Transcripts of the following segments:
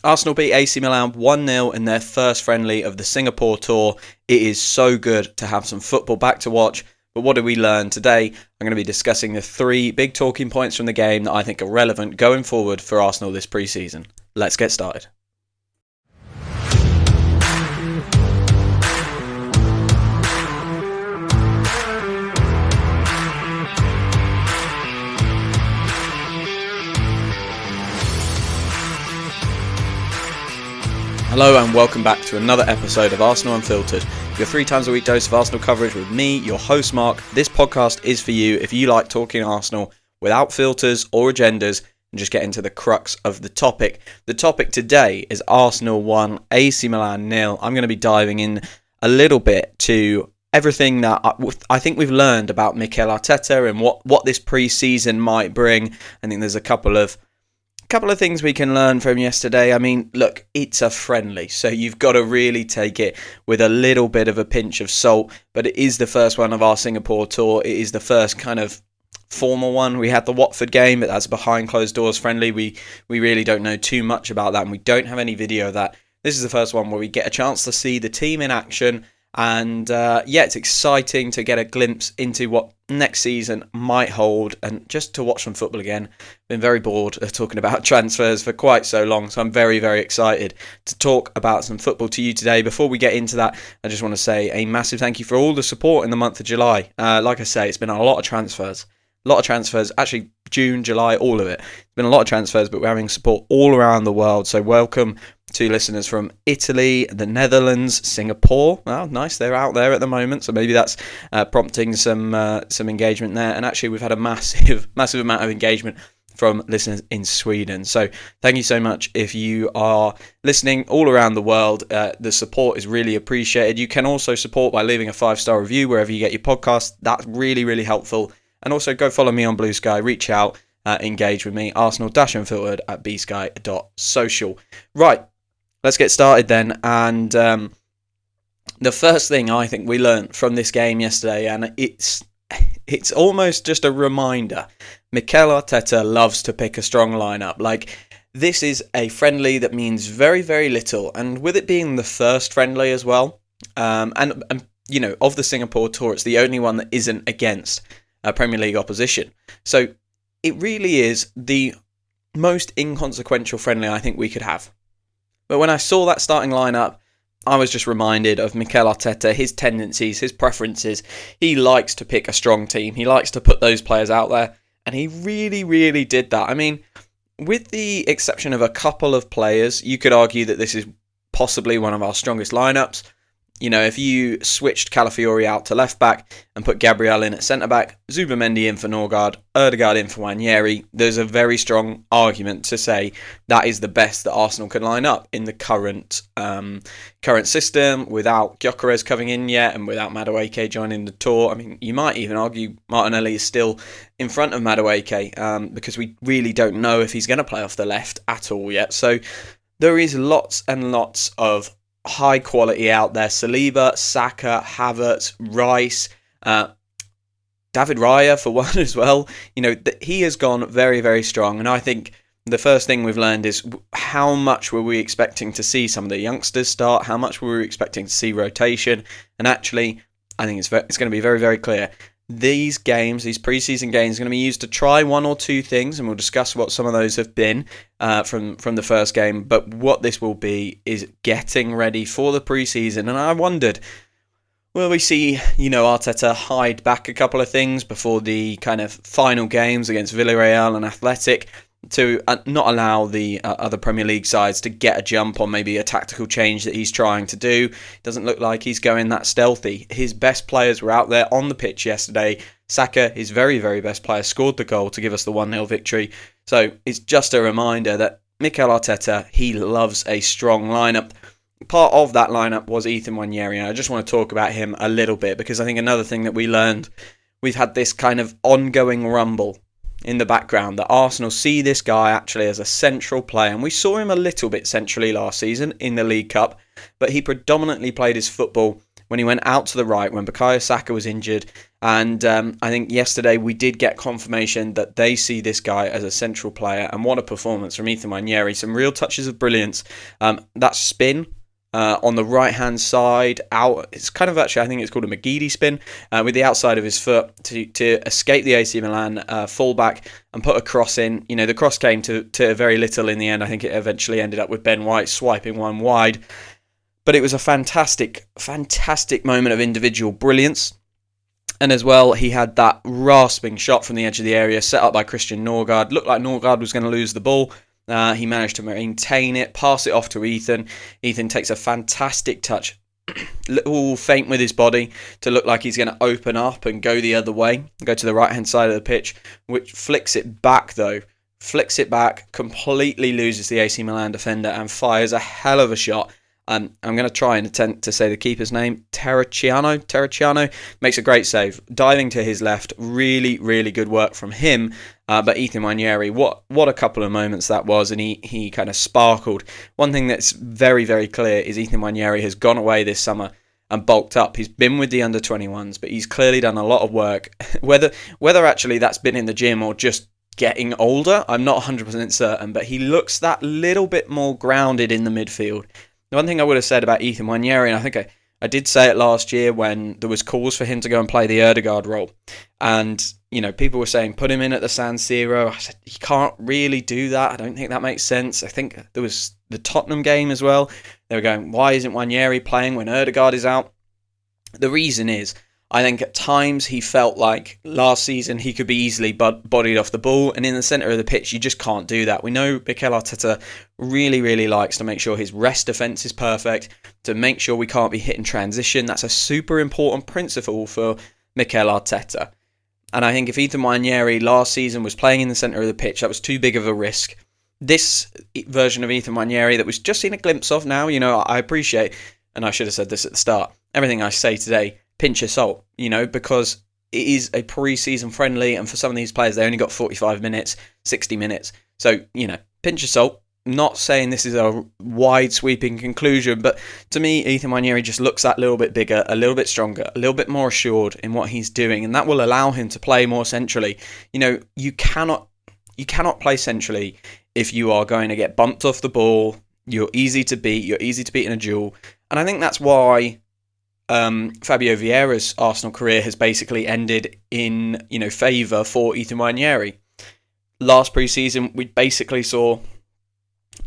Arsenal beat AC Milan 1-0 in their first friendly of the Singapore tour. It is so good to have some football back to watch. But what did we learn today? I'm going to be discussing the 3 big talking points from the game that I think are relevant going forward for Arsenal this pre-season. Let's get started. Hello and welcome back to another episode of Arsenal Unfiltered, your 3 times a week dose of Arsenal coverage with me, your host Mark. This podcast is for you if you like talking Arsenal without filters or agendas and just get into the crux of the topic. The topic today is Arsenal 1, AC Milan 0. I'm going to be diving in a little bit to everything that I think we've learned about Mikel Arteta and what this pre-season might bring. I think there's a couple of things we can learn from yesterday. I mean, look, it's a friendly, so you've got to really take it with a little bit of a pinch of salt, but it is the first one of our Singapore tour. It is the first kind of formal one. We had the Watford game, but that's a behind closed doors friendly. We really don't know too much about that, and we don't have any video of that. This is the first one where we get a chance to see the team in action, and it's exciting to get a glimpse into what next season might hold and just to watch some football again. Been very bored of talking about transfers for quite so long, so I'm very, very excited to talk about some football to you today. Before we get into that, I just want to say a massive thank you for all the support in the month of July. Like I say, it's been a lot of transfers. Actually June, July, all of it. It's been a lot of transfers, but we're having support all around the world, so welcome to listeners from Italy, the Netherlands, Singapore. Well, nice, they're out there at the moment, so maybe that's prompting some engagement there. And actually, we've had a massive amount of engagement from listeners in Sweden. So thank you so much if you are listening all around the world. The support is really appreciated. You can also support by leaving a 5-star review wherever you get your podcast. That's really, really helpful. And also go follow me on Blue Sky, reach out, engage with me, Arsenal-Unfiltered at bsky.social. Right. Let's get started then, and the first thing I think we learned from this game yesterday, and it's almost just a reminder, Mikel Arteta loves to pick a strong lineup. Like, this is a friendly that means very, very little, and with it being the first friendly as well, and you know, of the Singapore tour, it's the only one that isn't against Premier League opposition. So it really is the most inconsequential friendly I think we could have. But when I saw that starting lineup, I was just reminded of Mikel Arteta, his tendencies, his preferences. He likes to pick a strong team. He likes to put those players out there. And he really, really did that. I mean, with the exception of a couple of players, you could argue that this is possibly one of our strongest lineups. You know, if you switched Calafiori out to left back and put Gabriel in at centre back, Zubamendi in for Norgard, Ødegaard in for Nwaneri, there's a very strong argument to say that is the best that Arsenal can line up in the current system, without Gyökeres coming in yet and without Madueke joining the tour. I mean, you might even argue Martinelli is still in front of Madueke because we really don't know if he's going to play off the left at all yet. So there is lots and lots of high quality out there. Saliba, Saka, Havertz, Rice, David Raya for one as well. You know, he has gone very, very strong. And I think the first thing we've learned is how much were we expecting to see some of the youngsters start? How much were we expecting to see rotation? And actually, I think it's going to be very, very clear. These games, these pre-season games, are going to be used to try one or two things, and we'll discuss what some of those have been from the first game. But what this will be is getting ready for the pre-season. And I wondered, will we see, you know, Arteta hide back a couple of things before the kind of final games against Villarreal and Athletic to not allow the other Premier League sides to get a jump on maybe a tactical change that he's trying to do? Doesn't look like he's going that stealthy. His best players were out there on the pitch yesterday. Saka, his very, very best player, scored the goal to give us the 1-0 victory. So it's just a reminder that Mikel Arteta, he loves a strong lineup. Part of that lineup was Ethan Nwaneri, and I just want to talk about him a little bit because I think another thing that we learned, we've had this kind of ongoing rumble in the background that Arsenal see this guy actually as a central player, and we saw him a little bit centrally last season in the League Cup, but he predominantly played his football when he went out to the right when Bukayo Saka was injured And I think yesterday we did get confirmation that they see this guy as a central player. And what a performance from Ethan Nwaneri. Some real touches of brilliance. That spin on the right-hand side, out. It's kind of actually, I think it's called a McGeady spin, with the outside of his foot to escape the AC Milan fullback and put a cross in. You know, the cross came to very little in the end. I think it eventually ended up with Ben White swiping one wide. But it was a fantastic, fantastic moment of individual brilliance. And as well, he had that rasping shot from the edge of the area, set up by Christian Norgard. Looked like Norgard was going to lose the ball. He managed to maintain it, pass it off to Ethan. Ethan takes a fantastic touch, little feint with his body to look like he's going to open up and go the other way, go to the right-hand side of the pitch, which flicks it back, completely loses the AC Milan defender and fires a hell of a shot. I'm going to try and attempt to say the keeper's name. Terracciano makes a great save. Diving to his left. Really, really good work from him. But Ethan Nwaneri, what a couple of moments that was. And he kind of sparkled. One thing that's very, very clear is Ethan Nwaneri has gone away this summer and bulked up. He's been with the under-21s, but he's clearly done a lot of work. Whether actually that's been in the gym or just getting older, I'm not 100% certain. But he looks that little bit more grounded in the midfield. The one thing I would have said about Ethan Nwaneri, and I think I did say it last year when there was calls for him to go and play the Ødegaard role, and you know people were saying put him in at the San Siro. I said he can't really do that. I don't think that makes sense. I think there was the Tottenham game as well. They were going, why isn't Nwaneri playing when Ødegaard is out? The reason is, I think at times he felt like last season he could be easily bodied off the ball, and in the centre of the pitch you just can't do that. We know Mikel Arteta really, really likes to make sure his rest defence is perfect, to make sure we can't be hit in transition. That's a super important principle for Mikel Arteta. And I think if Ethan Nwaneri last season was playing in the centre of the pitch, that was too big of a risk. This version of Ethan Nwaneri that we've just seen a glimpse of now, you know, I appreciate, and I should have said this at the start, everything I say today, pinch of salt, you know, because it is a pre-season friendly, and for some of these players, they only got 45 minutes, 60 minutes. So, you know, pinch of salt. Not saying this is a wide sweeping conclusion, but to me, Ethan Nwaneri just looks that little bit bigger, a little bit stronger, a little bit more assured in what he's doing, and that will allow him to play more centrally. You know, you cannot play centrally if you are going to get bumped off the ball. You're easy to beat in a duel, and I think that's why Fabio Vieira's Arsenal career has basically ended in, you know, favour for Ethan Nwaneri. Last pre-season, we basically saw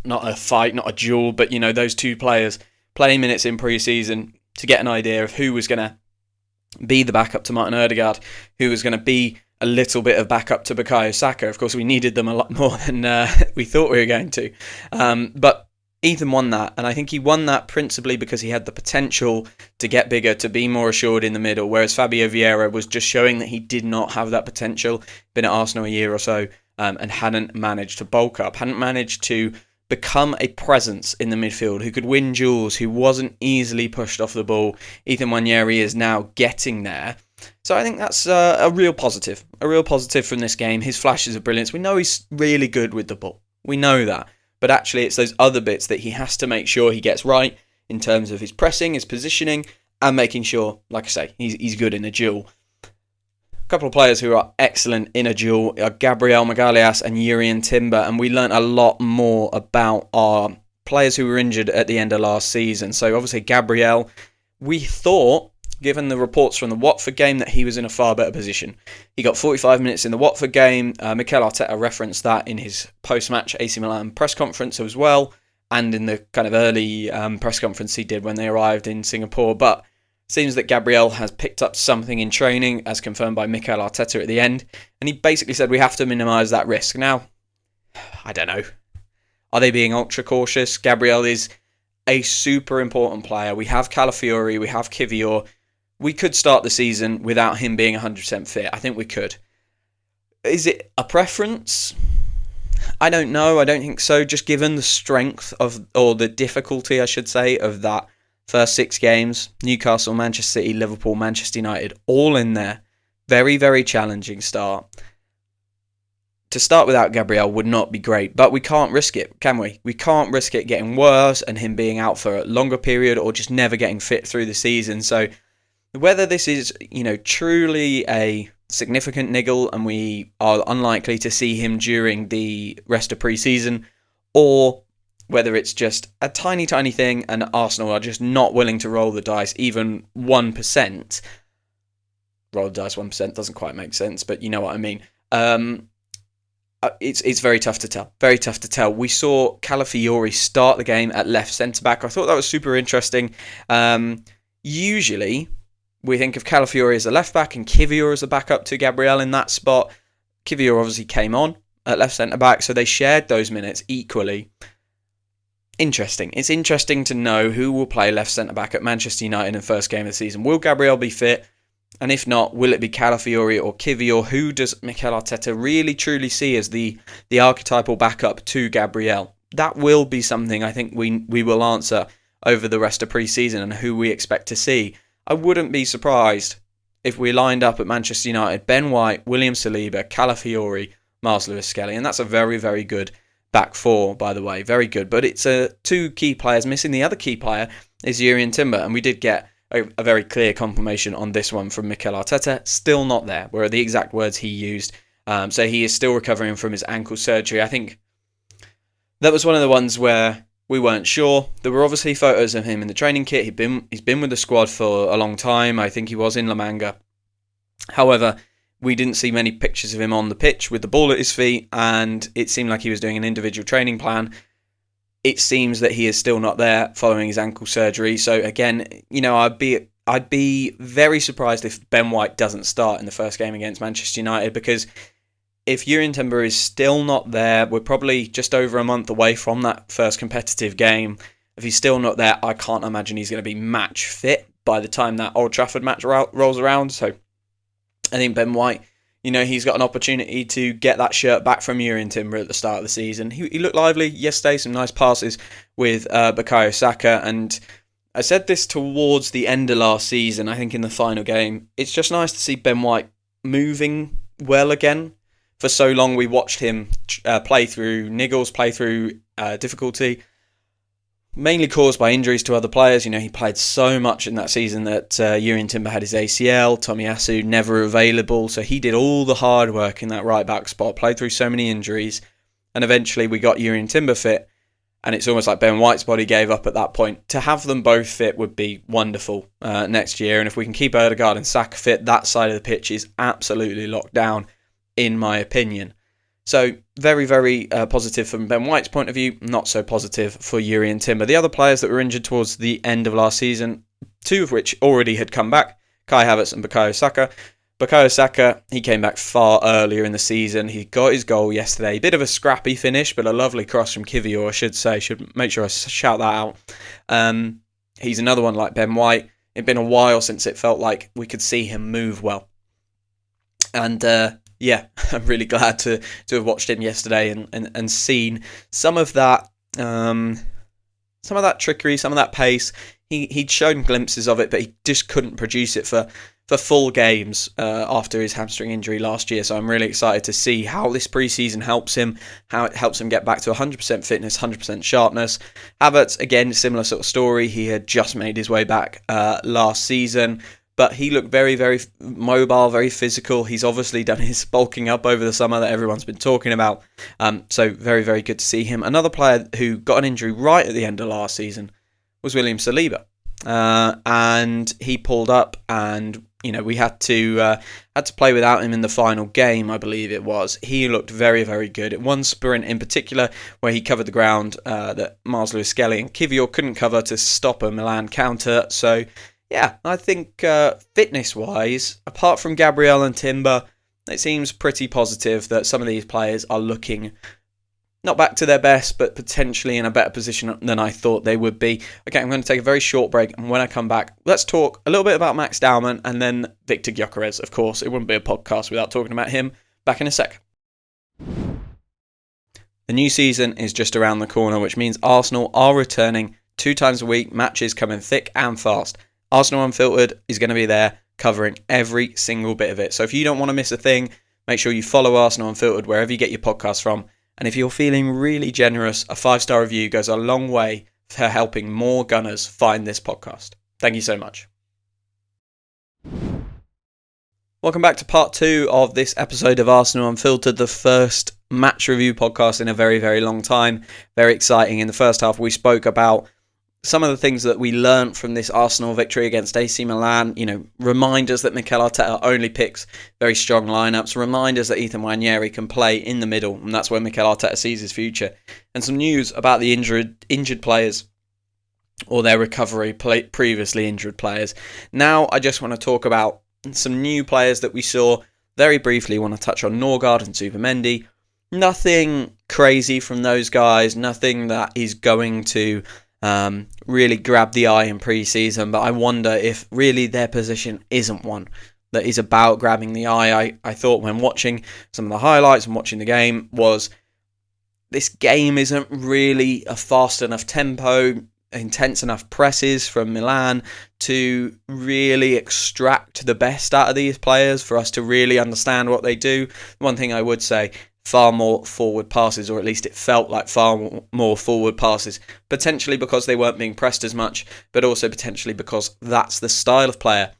not a fight, not a duel, but, you know, those two players playing minutes in pre-season to get an idea of who was going to be the backup to Martin Ødegaard, who was going to be a little bit of backup to Bukayo Saka. Of course, we needed them a lot more than we thought we were going to. But Ethan won that, and I think he won that principally because he had the potential to get bigger, to be more assured in the middle, whereas Fabio Vieira was just showing that he did not have that potential, been at Arsenal a year or so, and hadn't managed to bulk up, hadn't managed to become a presence in the midfield, who could win duels, who wasn't easily pushed off the ball. Ethan Nwaneri is now getting there. So I think that's a real positive from this game. His flashes of brilliance. We know he's really good with the ball. We know that. But actually it's those other bits that he has to make sure he gets right in terms of his pressing, his positioning, and making sure, like I say, he's good in a duel. A couple of players who are excellent in a duel are Gabriel Magalhaes and Jurrien Timber, and we learnt a lot more about our players who were injured at the end of last season. So obviously Gabriel, we thought, given the reports from the Watford game, that he was in a far better position. He got 45 minutes in the Watford game. Mikel Arteta referenced that in his post-match AC Milan press conference as well, and in the kind of early press conference he did when they arrived in Singapore. But seems that Gabriel has picked up something in training, as confirmed by Mikel Arteta at the end, and he basically said we have to minimise that risk. Now, I don't know. Are they being ultra cautious? Gabriel is a super important player. We have Calafiori, we have Kivior. We could start the season without him being 100% fit. I think we could. Is it a preference? I don't know. I don't think so. Just given the strength of, or the difficulty, I should say, of that first 6 games, Newcastle, Manchester City, Liverpool, Manchester United, all in there. Very, very challenging start. To start without Gabriel would not be great, but we can't risk it, can we? We can't risk it getting worse and him being out for a longer period or just never getting fit through the season. So Whether this is, truly a significant niggle and we are unlikely to see him during the rest of pre-season, or whether it's just a tiny, tiny thing and Arsenal are just not willing to roll the dice even 1%. Roll the dice 1% doesn't quite make sense, but you know what I mean. It's very tough to tell. Very tough to tell. We saw Calafiori start the game at left centre-back. I thought that was super interesting. Usually, we think of Calafiori as a left-back and Kivior as a backup to Gabriel in that spot. Kivior obviously came on at left centre-back, so they shared those minutes equally. Interesting. It's interesting to know who will play left centre-back at Manchester United in the first game of the season. Will Gabriel be fit? And if not, will it be Calafiori or Kivior? Who does Mikel Arteta really truly see as the archetypal backup to Gabriel? That will be something I think we will answer over the rest of pre-season and who we expect to see. I wouldn't be surprised if we lined up at Manchester United Ben White, William Saliba, Calafiori, Miles Lewis-Skelly, and that's a very, very good back four, by the way. Very good. But it's two key players missing. The other key player is Jurrien Timber, and we did get a very clear confirmation on this one from Mikel Arteta. Still not there, were the exact words he used. So he is still recovering from his ankle surgery. I think that was one of the ones where we weren't sure. There were obviously photos of him in the training kit. He's been with the squad for a long time. I think he was in La Manga. However, we didn't see many pictures of him on the pitch with the ball at his feet, and it seemed like he was doing an individual training plan. It seems that he is still not there following his ankle surgery. So again, I'd be very surprised if Ben White doesn't start in the first game against Manchester United, because if Jurrien Timber is still not there, we're probably just over a month away from that first competitive game. If he's still not there, I can't imagine he's going to be match fit by the time that Old Trafford match rolls around. So I think Ben White, he's got an opportunity to get that shirt back from Jurrien Timber at the start of the season. He looked lively yesterday, some nice passes with Bukayo Saka, and I said this towards the end of last season, I think in the final game. It's just nice to see Ben White moving well again. For so long we watched him play through niggles, play through difficulty, mainly caused by injuries to other players. He played so much in that season that Jurrien Timber had his ACL, Tomiyasu never available, so he did all the hard work in that right back spot, played through so many injuries, and eventually we got Jurrien Timber fit, and it's almost like Ben White's body gave up at that point. To have them both fit would be wonderful next year, and if we can keep Odegaard and Saka fit, that side of the pitch is absolutely locked down, in my opinion. So very, very positive from Ben White's point of view, not so positive for Jurrien Timber. The other players that were injured towards the end of last season, two of which already had come back, Kai Havertz and Bukayo Saka. Bukayo Saka, he came back far earlier in the season. He got his goal yesterday. Bit of a scrappy finish, but a lovely cross from Kivior, I should say. Should make sure I shout that out. He's another one like Ben White. It'd been a while since it felt like we could see him move well. And yeah, I'm really glad to have watched him yesterday and seen some of that trickery, some of that pace. He'd shown glimpses of it, but he just couldn't produce it for full games after his hamstring injury last year. So I'm really excited to see how this preseason helps him, how it helps him get back to 100% fitness, 100% sharpness. Havertz, again, similar sort of story. He had just made his way back last season, but he looked very, very mobile, very physical. He's obviously done his bulking up over the summer that everyone's been talking about. So very, very good to see him. Another player who got an injury right at the end of last season was William Saliba. And he pulled up, and we had to play without him in the final game, I believe it was. He looked very, very good. At one sprint in particular where he covered the ground that Miles Lewis-Skelly and Kivior couldn't cover to stop a Milan counter. So yeah, I think fitness-wise, apart from Gabriel and Timber, it seems pretty positive that some of these players are looking not back to their best, but potentially in a better position than I thought they would be. Okay, I'm going to take a very short break, and when I come back, let's talk a little bit about Max Dowman and then Victor Gyökeres, of course. It wouldn't be a podcast without talking about him. Back in a sec. The new season is just around the corner, which means Arsenal are returning 2 times a week, matches coming thick and fast. Arsenal Unfiltered is going to be there covering every single bit of it. So if you don't want to miss a thing, make sure you follow Arsenal Unfiltered wherever you get your podcasts from. And if you're feeling really generous, a 5-star review goes a long way for helping more Gunners find this podcast. Thank you so much. Welcome back to part 2 of this episode of Arsenal Unfiltered, the first match review podcast in a very, very long time. Very exciting. In the first half, we spoke about some of the things that we learnt from this Arsenal victory against AC Milan. Reminders that Mikel Arteta only picks very strong lineups. Reminders that Ethan Nwaneri can play in the middle, and that's where Mikel Arteta sees his future. And some news about the injured players, or their recovery, previously injured players. Now, I just want to talk about some new players that we saw very briefly. Want to touch on Norgard and Zubimendi. Nothing crazy from those guys. Nothing that is going to really grab the eye in pre-season. But I wonder if really their position isn't one that is about grabbing the eye. I thought when watching some of the highlights and watching the game was this game isn't really a fast enough tempo, intense enough presses from Milan to really extract the best out of these players for us to really understand what they do. One thing I would say, far more forward passes, or at least it felt like far more forward passes, potentially because they weren't being pressed as much, but also potentially because that's the style of player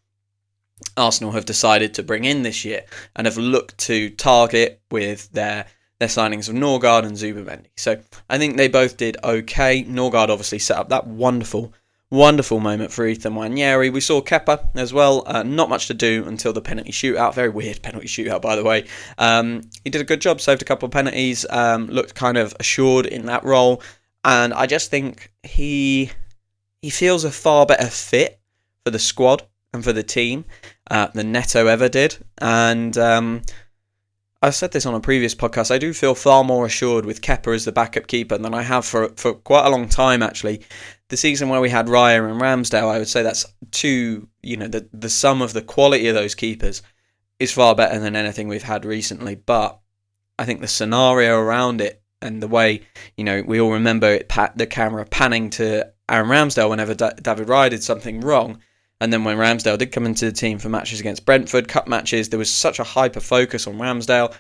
Arsenal have decided to bring in this year and have looked to target with their signings of Norgard and Zubimendi. So I think they both did okay. Norgard obviously set up that wonderful moment for Ethan Nwaneri. We saw Kepa as well. Not much to do until the penalty shootout. Very weird penalty shootout, by the way. He did a good job, saved a couple of penalties, looked kind of assured in that role. And I just think he feels a far better fit for the squad and for the team than Neto ever did. And I said this on a previous podcast, I do feel far more assured with Kepa as the backup keeper than I have for quite a long time, actually. The season where we had Raya and Ramsdale, I would say that's the sum of the quality of those keepers is far better than anything we've had recently. But I think the scenario around it and the way, we all remember the camera panning to Aaron Ramsdale whenever David Raya did something wrong. And then when Ramsdale did come into the team for matches against Brentford, cup matches, there was such a hyper focus on Ramsdale.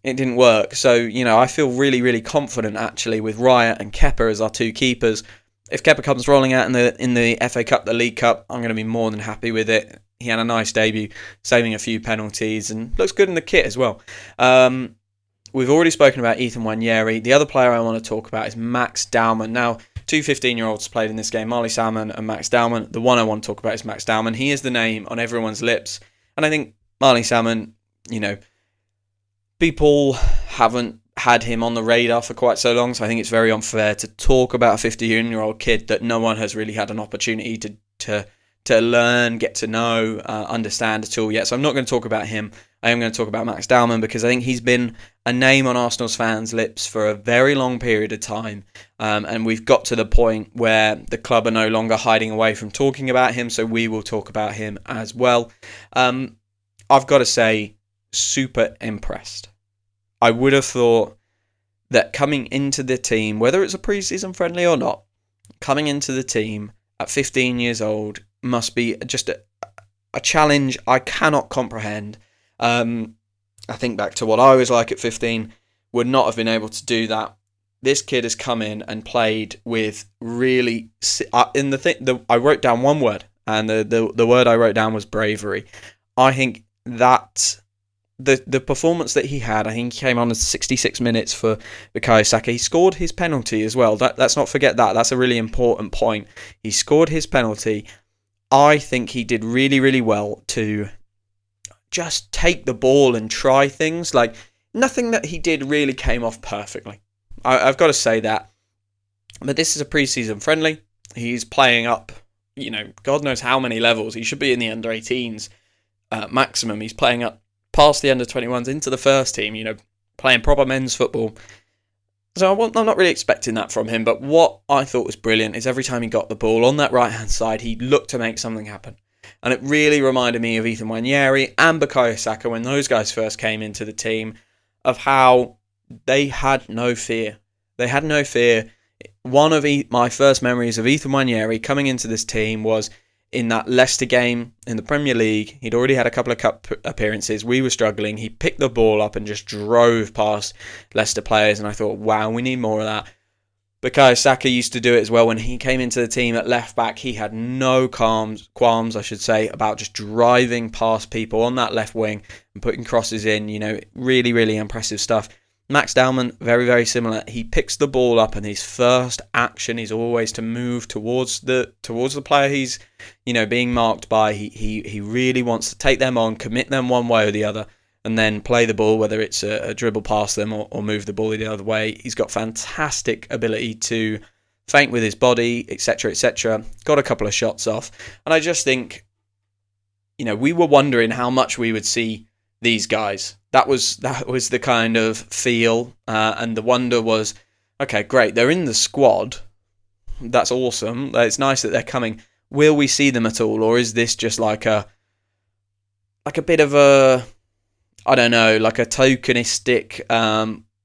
It didn't work. So, I feel really, really confident actually with Raya and Kepa as our two keepers. If Kepa comes rolling out in the FA Cup, the League Cup, I'm going to be more than happy with it. He had a nice debut, saving a few penalties, and looks good in the kit as well. We've already spoken about Ethan Nwaneri. The other player I want to talk about is Max Dowman. Now, two 15-year-olds played in this game, Marley Salmon and Max Dowman. The one I want to talk about is Max Dowman. He is the name on everyone's lips. And I think Marley Salmon, people haven't had him on the radar for quite so long, so I think it's very unfair to talk about a 15-year-old kid that no one has really had an opportunity to learn, get to know, understand at all yet. So I'm not going to talk about him. I am going to talk about Max Dowman because I think he's been a name on Arsenal's fans' lips for a very long period of time. And we've got to the point where the club are no longer hiding away from talking about him, so we will talk about him as well. I've got to say, super impressed. I would have thought that coming into the team, whether it's a pre-season friendly or not, coming into the team at 15 years old must be just a challenge I cannot comprehend. I think back to what I was like at 15, would not have been able to do that. This kid has come in and played with really... I wrote down one word, and the word I wrote down was bravery. I think that the performance that he had, I think he came on at 66 minutes for Bukayo Saka. He scored his penalty as well. Let's not forget that. That's a really important point. He scored his penalty. I think he did really, really well to just take the ball and try things. Like, nothing that he did really came off perfectly. I've got to say that. But this is a pre-season friendly. He's playing up, God knows how many levels. He should be in the under-18s maximum. He's playing up past the under-21s into the first team, playing proper men's football. So I'm not really expecting that from him. But what I thought was brilliant is every time he got the ball on that right-hand side, he looked to make something happen. And it really reminded me of Ethan Nwaneri and Bukayo Saka when those guys first came into the team, of how they had no fear. They had no fear. One of my first memories of Ethan Nwaneri coming into this team was in that Leicester game in the Premier League. He'd already had a couple of cup appearances. We were struggling. He picked the ball up and just drove past Leicester players. And I thought, wow, we need more of that. Bukayo Saka used to do it as well when he came into the team at left back. He had no qualms, I should say, about just driving past people on that left wing and putting crosses in. Really, really impressive stuff. Max Dowman, very, very similar. He picks the ball up and his first action is always to move towards the player he's, being marked by. He really wants to take them on, commit them one way or the other, and then play the ball, whether it's a dribble past them or move the ball the other way. He's got fantastic ability to feint with his body, etc., etc. Got a couple of shots off. And I just think, we were wondering how much we would see these guys. That was the kind of feel. And the wonder was, okay, great, they're in the squad. That's awesome. It's nice that they're coming. Will we see them at all? Or is this just like a bit of a, I don't know, like a tokenistic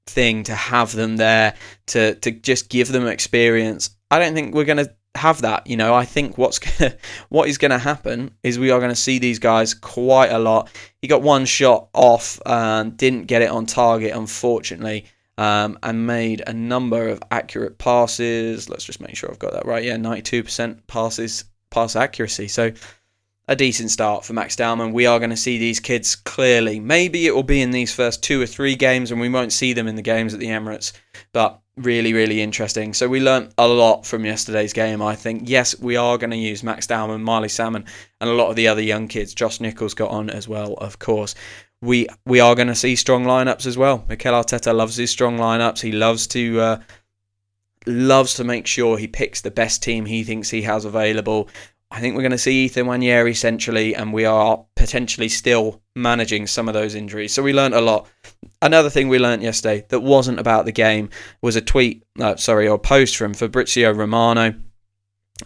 thing to have them there to just give them experience? I don't think we're going to have that. I think what is going to happen is we are going to see these guys quite a lot. He got one shot off, didn't get it on target, unfortunately, and made a number of accurate passes. Let's just make sure I've got that right. Yeah, 92% pass accuracy. So a decent start for Max Dowman. We are going to see these kids clearly. Maybe it will be in these first 2 or 3 games and we won't see them in the games at the Emirates. But really, really interesting. So we learnt a lot from yesterday's game, I think. Yes, we are going to use Max Dowman, Marley Salmon, and a lot of the other young kids. Josh Nichols got on as well, of course. We are going to see strong lineups as well. Mikel Arteta loves his strong lineups. He loves to make sure he picks the best team he thinks he has available. I think we're going to see Nwaneri centrally, and we are potentially still managing some of those injuries. So we learnt a lot. Another thing we learnt yesterday that wasn't about the game was a post from Fabrizio Romano.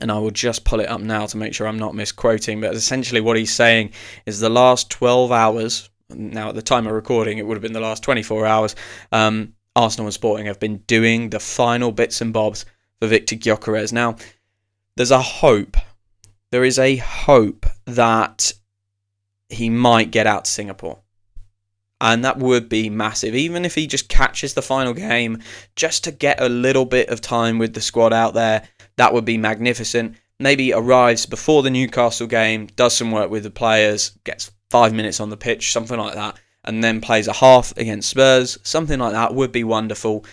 And I will just pull it up now to make sure I'm not misquoting. But essentially what he's saying is the last 12 hours, now at the time of recording it would have been the last 24 hours, Arsenal and Sporting have been doing the final bits and bobs for Victor Gyökeres. Now, there is a hope that he might get out to Singapore. And that would be massive. Even if he just catches the final game, just to get a little bit of time with the squad out there, that would be magnificent. Maybe arrives before the Newcastle game, does some work with the players, gets 5 minutes on the pitch, something like that, and then plays a half against Spurs. Something like that would be wonderful.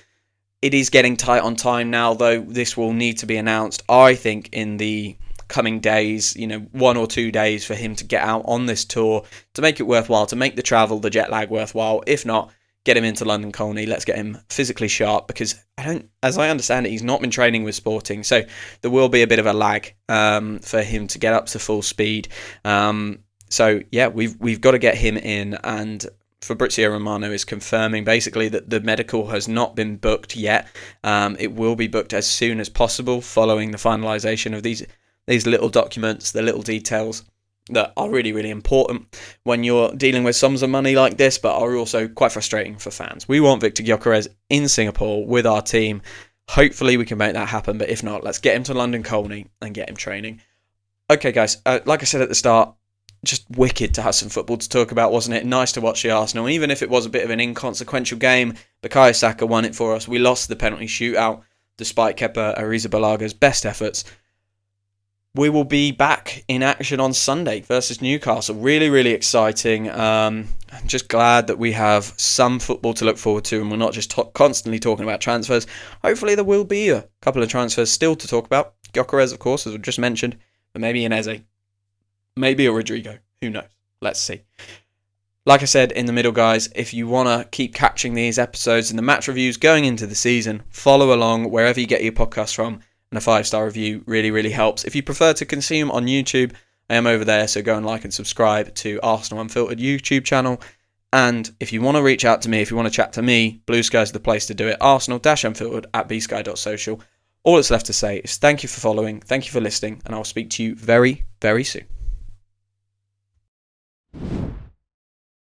It is getting tight on time now, though. This will need to be announced, I think, in the coming days, 1 or 2 days for him to get out on this tour, to make it worthwhile, to make the travel, the jet lag worthwhile. If not, get him into London Colney. Let's get him physically sharp, because as I understand it, he's not been training with Sporting, so there will be a bit of a lag for him to get up to full speed. So yeah, we've got to get him in, and Fabrizio Romano is confirming basically that the medical has not been booked yet. It will be booked as soon as possible following the finalisation of these little documents, the little details that are really, really important when you're dealing with sums of money like this, but are also quite frustrating for fans. We want Victor Gyökeres in Singapore with our team. Hopefully we can make that happen, but if not, let's get him to London Colney and get him training. Okay, guys, like I said at the start, just wicked to have some football to talk about, wasn't it? Nice to watch the Arsenal, even if it was a bit of an inconsequential game. Bukayo Saka won it for us. We lost the penalty shootout, despite Kepa Arrizabalaga's best efforts. We will be back in action on Sunday versus Newcastle. Really, really exciting. I'm just glad that we have some football to look forward to, and we're not just constantly talking about transfers. Hopefully there will be a couple of transfers still to talk about. Gyökeres, of course, as I just mentioned, but maybe an Eze, maybe a Rodrigo. Who knows? Let's see. Like I said in the middle, guys, if you want to keep catching these episodes and the match reviews going into the season, follow along wherever you get your podcasts from. And a 5-star review really, really helps. If you prefer to consume on YouTube, I am over there, so go and like and subscribe to Arsenal Unfiltered YouTube channel. And if you want to reach out to me, if you want to chat to me, Blue Sky's the place to do it. Arsenal-Unfiltered at bsky.social. All that's left to say is thank you for following, thank you for listening, and I'll speak to you very, very soon.